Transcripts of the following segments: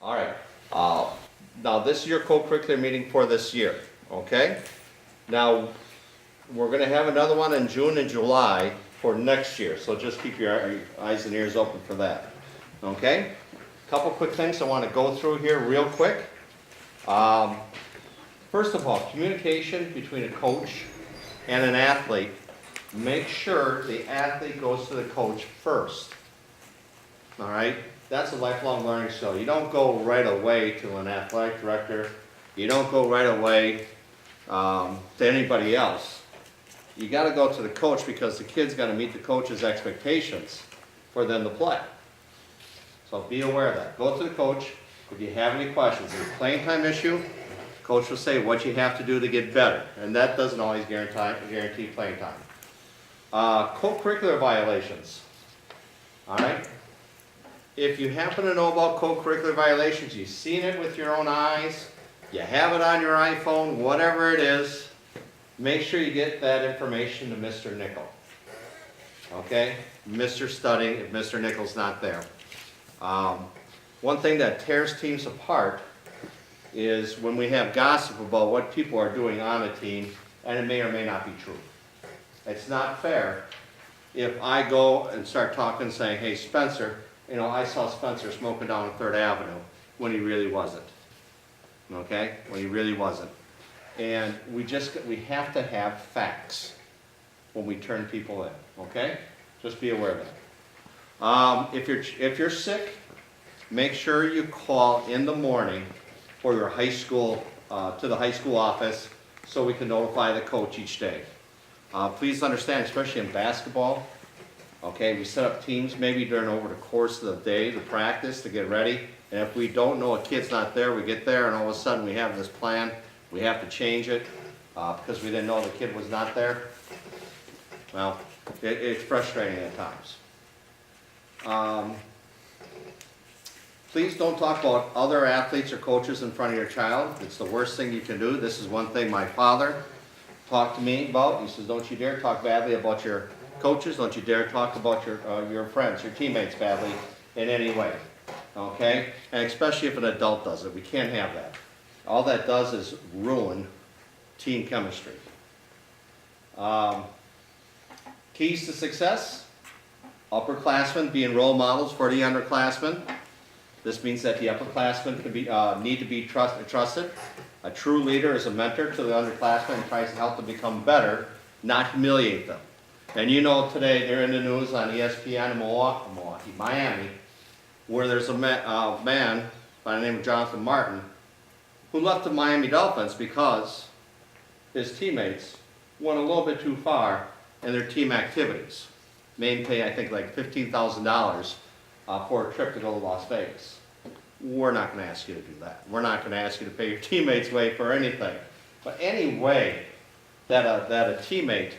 All right. Now this is your co-curricular meeting for this year, okay? Now, we're going to have another one in June and July for next year, so just keep your eyes and ears open for that, okay? Couple quick things I want to go through here real quick. First of all, communication between a coach and an athlete. Make sure the athlete goes to the coach first. All right? That's a lifelong learning skill. You don't go right away to an athletic director. You don't go right away to anybody else. You got to go to the coach because the kid's got to meet the coach's expectations for them to play. So be aware of that. Go to the coach if you have any questions. If it's a playing time issue, coach will say what you have to do to get better, and that doesn't always guarantee playing time. Co-curricular violations. All right. If you happen to know about co-curricular violations, you've seen it with your own eyes, you have it on your iPhone, whatever it is, make sure you get that information to Mr. Nickel. Okay? Mr. Studding, if Mr. Nickel's not there. One thing that tears teams apart is when we have gossip about what people are doing on a team, and it may or may not be true. It's not fair if I go and start talking saying, hey Spencer, you know, I saw Spencer smoking down 3rd Avenue when he really wasn't. Okay? When he really wasn't. And we have to have facts when we turn people in. Okay? Just be aware of that. If you're sick, make sure you call in the morning for your high school, to the high school office so we can notify the coach each day. Please understand, especially in basketball, okay, we set up teams maybe during over the course of the day to practice, to get ready. And if we don't know a kid's not there, we get there and all of a sudden we have this plan. We have to change it because we didn't know the kid was not there. Well, it's frustrating at times. Please don't talk about other athletes or coaches in front of your child. It's the worst thing you can do. This is one thing my father talked to me about. He says, don't you dare talk badly about your coaches. Don't you dare talk about your friends, your teammates badly in any way. Okay? And especially if an adult does it. We can't have that. All that does is ruin team chemistry. Keys to success. Upperclassmen being role models for the underclassmen. This means that the upperclassmen need to be trusted. A true leader is a mentor to the underclassmen and tries to help them become better, not humiliate them. And you know today they're in the news on ESPN in Miami, where there's a man by the name of Jonathan Martin who left the Miami Dolphins because his teammates went a little bit too far in their team activities. Made him pay, I think, like $15,000 for a trip to go to Las Vegas. We're not going to ask you to do that. We're not going to ask you to pay your teammates' way for anything. But any way that a teammate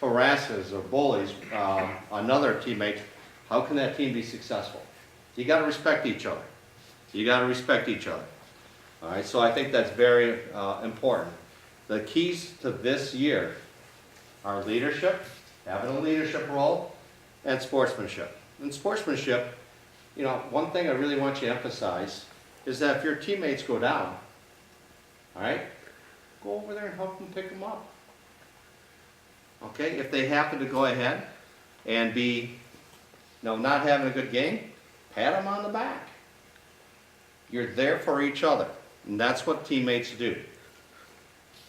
harasses or bullies another teammate, how can that team be successful? You got to respect each other. You got to respect each other. All right, so I think that's very important. The keys to this year are leadership, having a leadership role, and sportsmanship. In sportsmanship, you know, one thing I really want you to emphasize is that if your teammates go down, all right, go over there and help them pick them up. Okay, if they happen to go ahead and be, not having a good game, pat them on the back. You're there for each other, and that's what teammates do.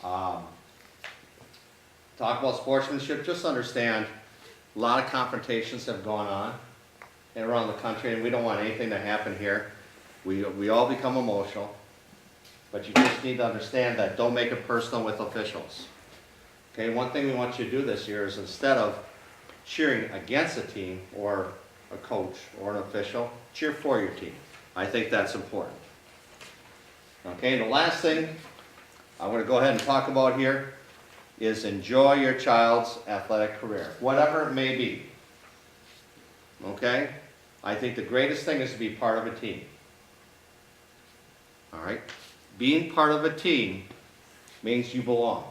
Talk about sportsmanship, just understand a lot of confrontations have gone on around the country, and we don't want anything to happen here. We all become emotional, but you just need to understand that. Don't make it personal with officials. Okay, one thing we want you to do this year is instead of cheering against a team or a coach or an official, cheer for your team. I think that's important. Okay, and the last thing I'm going to go ahead and talk about here is enjoy your child's athletic career, whatever it may be. Okay? I think the greatest thing is to be part of a team. All right? Being part of a team means you belong.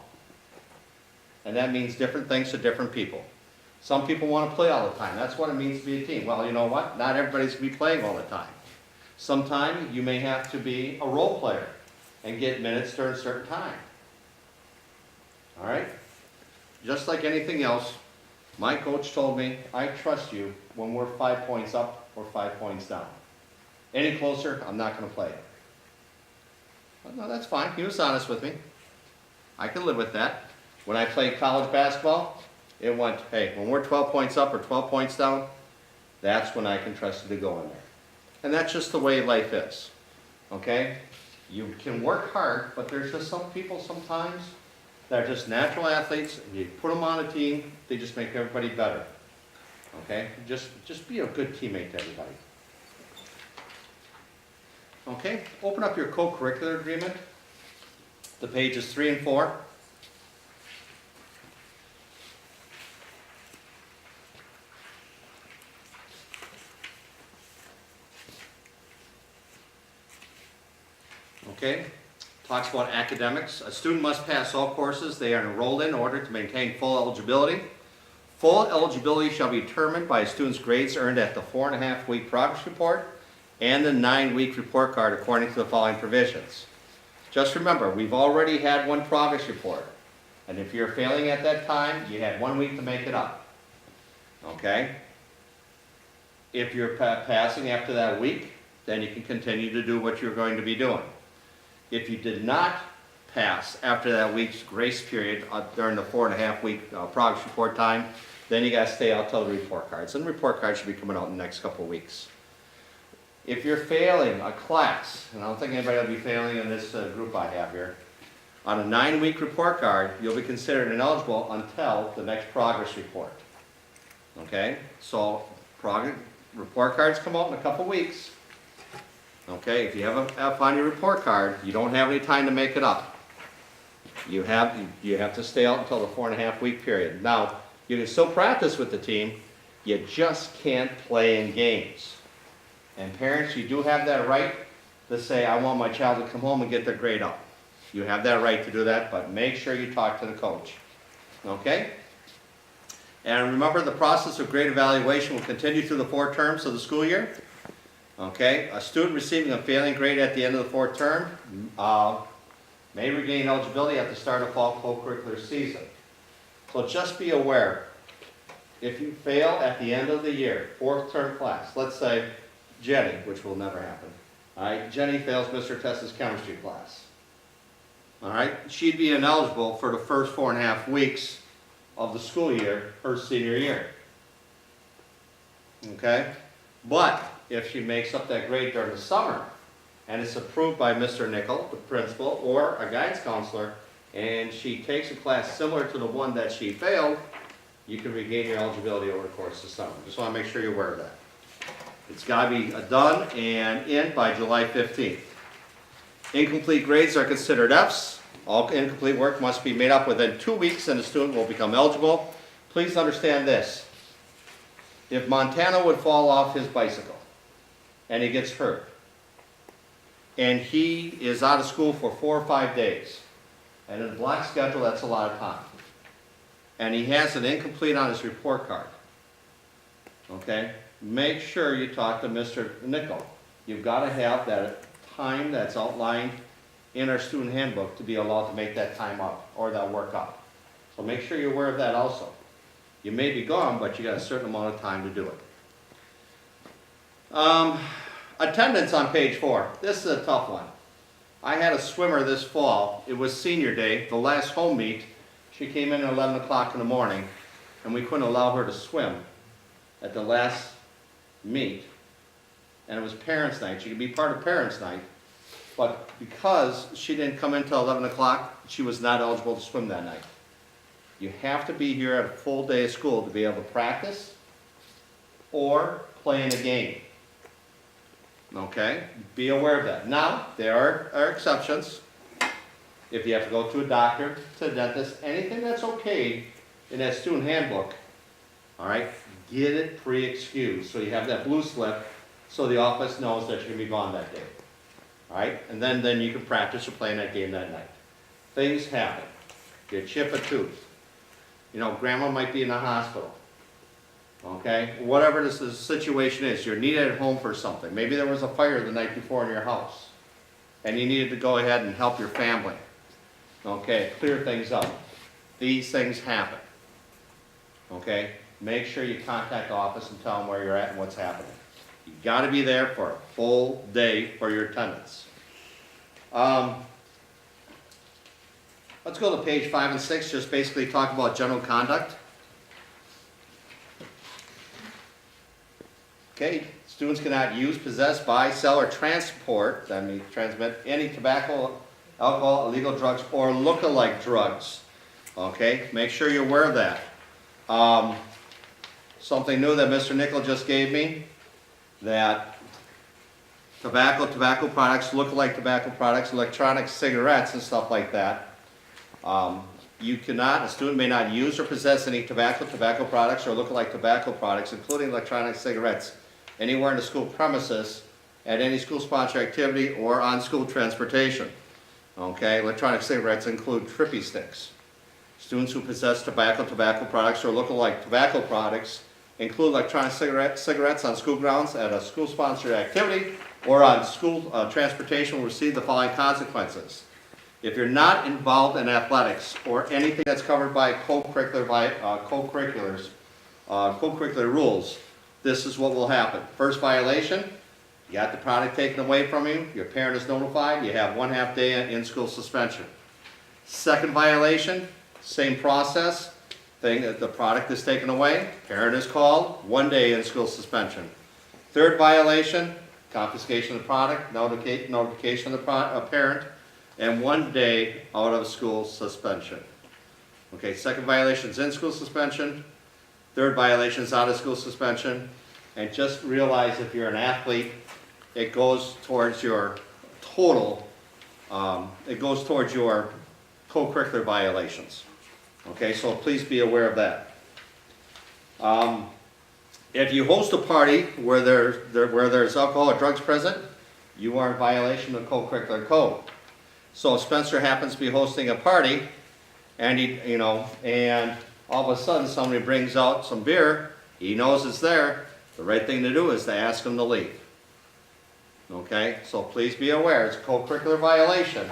And that means different things to different people. Some people want to play all the time. That's what it means to be a team. Well, you know what? Not everybody's going to be playing all the time. Sometime you may have to be a role player and get minutes during a certain time. All right? Just like anything else, my coach told me, I trust you when we're 5 points up or 5 points down. Any closer, I'm not going to play it. But no, that's fine. He was honest with me. I can live with that. When I played college basketball, it went, hey, when we're 12 points up or 12 points down, that's when I can trust you to go in there. And that's just the way life is. Okay? You can work hard, but there's just some people sometimes that are just natural athletes, and you put them on a team, they just make everybody better. Okay? Just be a good teammate to everybody. Okay? Open up your co-curricular agreement. The pages 3 and 4. Okay, talks about academics. A student must pass all courses they are enrolled in order to maintain full eligibility. Full eligibility shall be determined by a student's grades earned at the 4.5-week progress report and the 9-week report card according to the following provisions. Just remember, we've already had one progress report, and if you're failing at that time, you had 1 week to make it up. Okay? If you're passing after that week, then you can continue to do what you're going to be doing. If you did not pass after that week's grace period during the 4.5-week progress report time, then you got to stay out till the report cards. And the report cards should be coming out in the next couple of weeks. If you're failing a class, and I don't think anybody will be failing in this group I have here, on a 9-week report card, you'll be considered ineligible until the next progress report. Okay? So report cards come out in a couple of weeks. Okay, if you have an F on your report card, you don't have any time to make it up. You have to stay out until the 4.5-week period. Now, you can still practice with the team, you just can't play in games. And parents, you do have that right to say, I want my child to come home and get their grade up. You have that right to do that, but make sure you talk to the coach. Okay? And remember, the process of grade evaluation will continue through the 4 terms of the school year. Okay, a student receiving a failing grade at the end of the 4th term may regain eligibility at the start of fall co-curricular season. So just be aware, if you fail at the end of the year, 4th term class, let's say Jenny, which will never happen. All right, Jenny fails Mr. Tessa's chemistry class. All right, she'd be ineligible for the first 4.5 weeks of the school year, her senior year. Okay, but if she makes up that grade during the summer, and it's approved by Mr. Nickel, the principal, or a guidance counselor, and she takes a class similar to the one that she failed, you can regain your eligibility over the course of the summer. Just want to make sure you're aware of that. It's got to be done and in by July 15th. Incomplete grades are considered Fs. All incomplete work must be made up within 2 weeks and the student will become eligible. Please understand this. If Montana would fall off his bicycle, and he gets hurt, and he is out of school for 4 or 5 days, and in a block schedule, that's a lot of time, and he has it incomplete on his report card, okay, make sure you talk to Mr. Nickel. You've got to have that time that's outlined in our student handbook to be allowed to make that time up, or that work up. So make sure you're aware of that also. You may be gone, but you got a certain amount of time to do it. Attendance on page 4. This is a tough one. I had a swimmer this fall. It was senior day, the last home meet. She came in at 11 o'clock in the morning, and we couldn't allow her to swim at the last meet. And it was parents' night. She could be part of parents' night, but because she didn't come in until 11 o'clock, she was not eligible to swim that night. You have to be here at a full day of school to be able to practice or play in a game. Okay? Be aware of that. Now, there are exceptions. If you have to go to a doctor, to a dentist, anything that's okay in that student handbook, all right, get it pre-excused. So you have that blue slip so the office knows that you're going to be gone that day. All right? And then you can practice or play in that game that night. Things happen. You chip a tooth. You know, grandma might be in the hospital. Okay, whatever this situation is, you're needed at home for something. Maybe there was a fire the night before in your house, and you needed to go ahead and help your family. Okay, clear things up. These things happen. Okay, make sure you contact the office and tell them where you're at and what's happening. You got to be there for a full day for your attendance. Let's go to page 5 and 6, just basically talk about general conduct. Okay, students cannot use, possess, buy, sell, or transport, that means transmit, any tobacco, alcohol, illegal drugs, or look-alike drugs. Okay, make sure you're aware of that. Something new that Mr. Nickel just gave me, that tobacco products, look-alike tobacco products, electronic cigarettes and stuff like that. A student may not use or possess any tobacco products or look-alike tobacco products, including electronic cigarettes, anywhere in the school premises, at any school-sponsored activity, or on school transportation. Okay, electronic cigarettes include trippy sticks. Students who possess tobacco products, or look-alike tobacco products include electronic cigarettes on school grounds at a school-sponsored activity or on school transportation will receive the following consequences. If you're not involved in athletics or anything that's covered by co-curricular rules, this is what will happen. First violation, you got the product taken away from you, your parent is notified, you have 1/2 day in-school suspension. Second violation, same process, the product is taken away, parent is called, 1 day in-school suspension. Third violation, confiscation of the product, notification of the parent, and 1 day out of school suspension. Okay, second violation is in-school suspension. Third violation is out of school suspension. And just realize if you're an athlete, it goes towards your total, it goes towards your co-curricular violations. Okay, so please be aware of that. If you host a party where there's alcohol or drugs present, you are in violation of the co-curricular code. So if Spencer happens to be hosting a party, and and all of a sudden somebody brings out some beer, he knows it's there, the right thing to do is to ask him to leave. Okay, so please be aware, it's a co-curricular violation.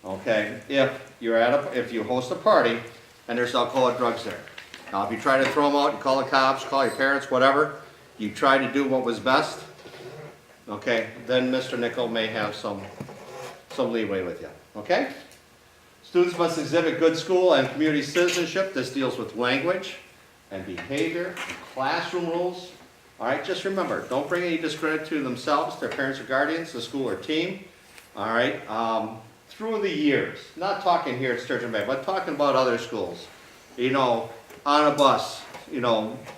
Okay, if you host a party and there's alcohol or drugs there. Now if you try to throw them out, you call the cops, call your parents, whatever, you try to do what was best, okay, then Mr. Nickel may have some leeway with you, okay? Students must exhibit good school and community citizenship. This deals with language and behavior and classroom rules. All right, just remember, don't bring any discredit to themselves, their parents or guardians, the school or team. All right, through the years, not talking here at Sturgeon Bay, but talking about other schools. On a bus,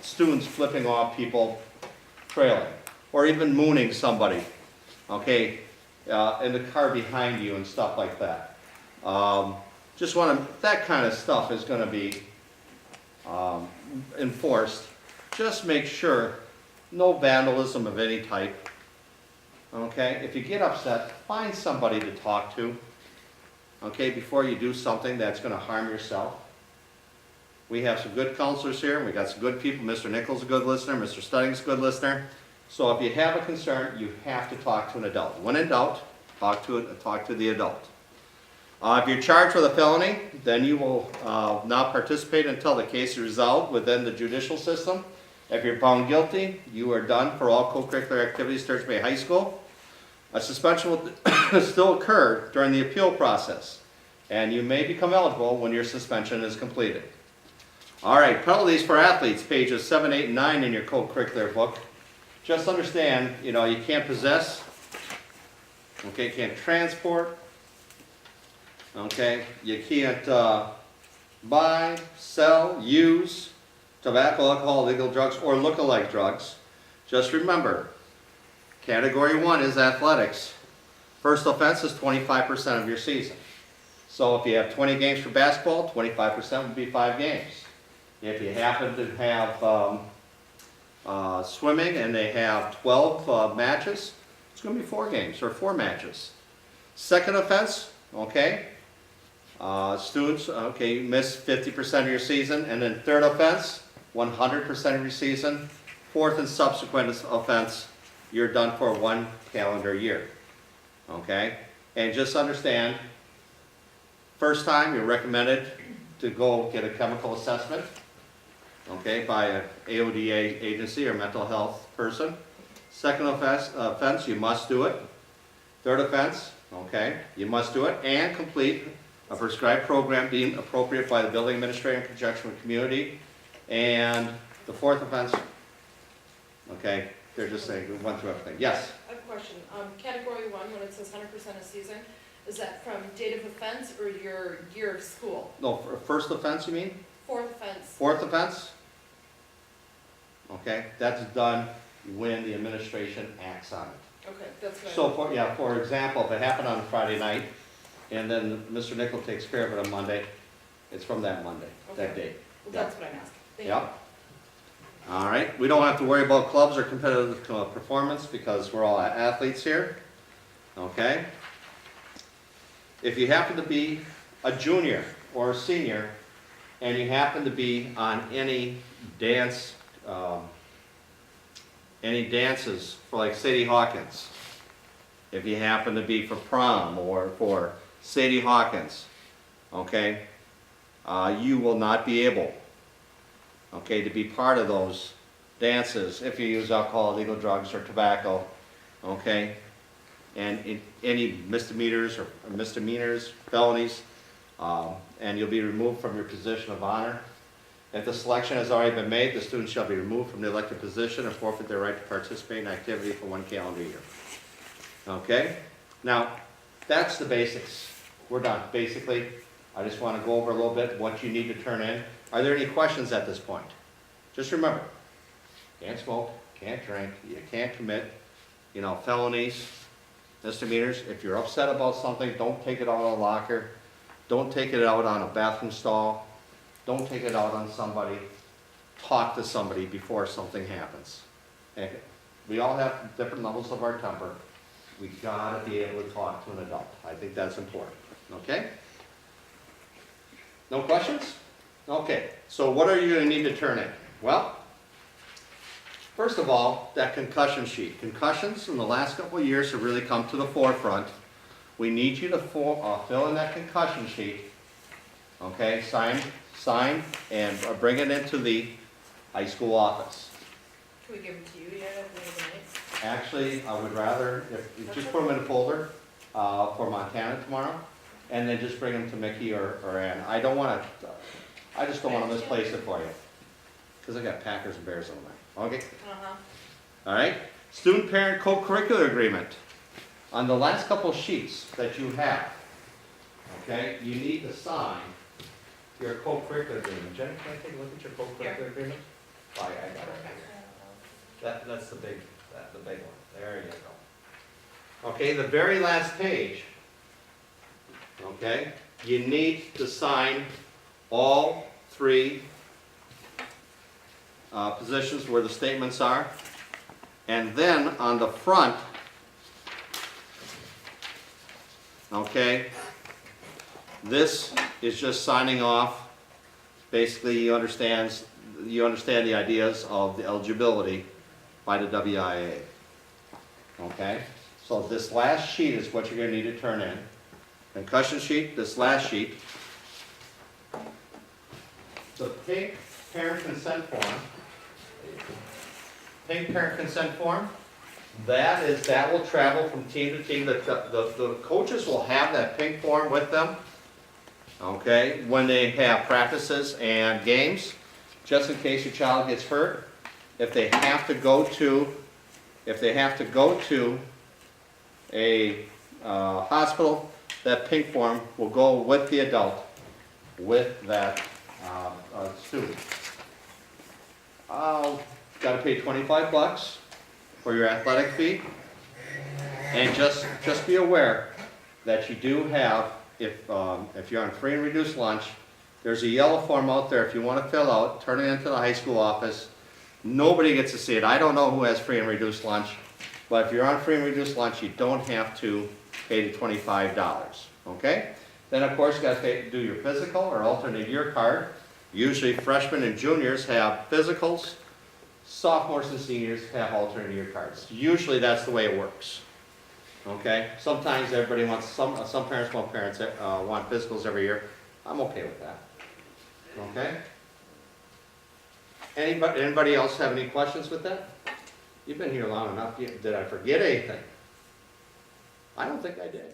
students flipping off people trailing, or even mooning somebody, okay, in the car behind you and stuff like that. That kind of stuff is going to be enforced. Just make sure no vandalism of any type. Okay, if you get upset, find somebody to talk to. Okay, before you do something that's going to harm yourself. We have some good counselors here. We got some good people. Mr. Nichols is a good listener. Mr. Studding's a good listener. So if you have a concern, you have to talk to an adult. When in doubt, talk to the adult. If you're charged with a felony, then you will not participate until the case is resolved within the judicial system. If you're found guilty, you are done for all co-curricular activities at Sturgeon Bay High School. A suspension will still occur during the appeal process, and you may become eligible when your suspension is completed. All right, penalties for athletes, pages 7, 8, and 9 in your co-curricular book. Just understand, you can't possess, okay, can't transport, okay, you can't buy, sell, use tobacco, alcohol, illegal drugs, or look-alike drugs. Just remember, Category 1 is athletics. First offense is 25% of your season. So if you have 20 games for basketball, 25% would be 5 games. If you happen to have swimming and they have 12 matches, it's going to be 4 games or 4 matches. Second offense, okay, students, okay, you miss 50% of your season. And then third offense, 100% of your season. Fourth and subsequent offense, you're done for 1 calendar year. Okay? And just understand, first time you're recommended to go get a chemical assessment, okay, by an AODA agency or mental health person. Second offense, you must do it. Third offense, okay, you must do it and complete a prescribed program deemed appropriate by the building administrator in conjunction with community. And the fourth offense, okay, they're just saying, we went through everything. Yes? I have a question. Category 1, when it says 100% of season, is that from date of offense or your year of school? No, first offense you mean? Fourth offense. Fourth offense? Okay, that's done when the administration acts on it. Okay, that's good. So for example, if it happened on a Friday night, and then Mr. Nickel takes care of it on Monday, it's from that Monday, that Okay. date. Well, that's what I'm asking. Thank Yep. All right, we don't have to worry about clubs or competitive performance because we're all athletes here, okay? If you happen to be a junior or a senior, and you happen to be on any dances for like Sadie Hawkins, if you happen to be for prom or for Sadie Hawkins, okay, you will not be able, okay, to be part of those dances if you use alcohol, illegal drugs, or tobacco, okay, and any misdemeanors, felonies, and you'll be removed from your position of honor. If the selection has already been made, the student shall be removed from the elected position and forfeit their right to participate in activity for 1 calendar year. Okay? Now, that's the basics. We're done. Basically, I just want to go over a little bit what you need to turn in. Are there any questions at this point? Just remember, can't smoke, can't drink, you can't commit, felonies, misdemeanors. If you're upset about something, don't take it out on a locker. Don't take it out on a bathroom stall. Don't take it out on somebody. Talk to somebody before something happens. And we all have different levels of our temper. We gotta be able to talk to an adult. I think that's important. Okay? No questions? Okay, so what are you gonna need to turn in? Well, first of all, that concussion sheet. Concussions in the last couple of years have really come to the forefront. We need you to fill in that concussion sheet, okay, sign, and bring it into the high school office. Can we give them to you yet at the end of the night? Actually, I would rather, if you just put them in a folder for Montana tomorrow, and then just bring them to Mickey or Ann. I just don't want to misplace it for you, because I got Packers and Bears on there. Okay? All right? Student-parent co-curricular agreement. On the last couple sheets that you have, okay, you need to sign your co-curricular agreement. Jenny, can I take a look at your co-curricular agreement? Oh, I got it. That's the big one. There you go. Okay, the very last page, okay, you need to sign all 3 positions where the statements are. And then on the front, okay, this is just signing off. Basically, you understand the ideas of the eligibility by the WIA. Okay, so this last sheet is what you're going to need to turn in. Concussion sheet, this last sheet. The pink parent consent form. Pink parent consent form. That will travel from team to team. The coaches will have that pink form with them, okay, when they have practices and games, just in case your child gets hurt. If they have to go to a hospital, that pink form will go with the adult, with that student. Got to pay $25 for your athletic fee, and just be aware that you do have, if you're on free and reduced lunch, there's a yellow form out there if you want to fill out, turn it into the high school office. Nobody gets to see it. I don't know who has free and reduced lunch, but if you're on free and reduced lunch, you don't have to pay the $25, okay? Then of course you got to do your physical or alternate year card. Usually freshmen and juniors have physicals, sophomores and seniors have alternate year cards. Usually that's the way it works. Okay, sometimes everybody wants, some parents want physicals every year. I'm okay with that. Okay? Anybody else have any questions with that? You've been here long enough. Did I forget anything? I don't think I did.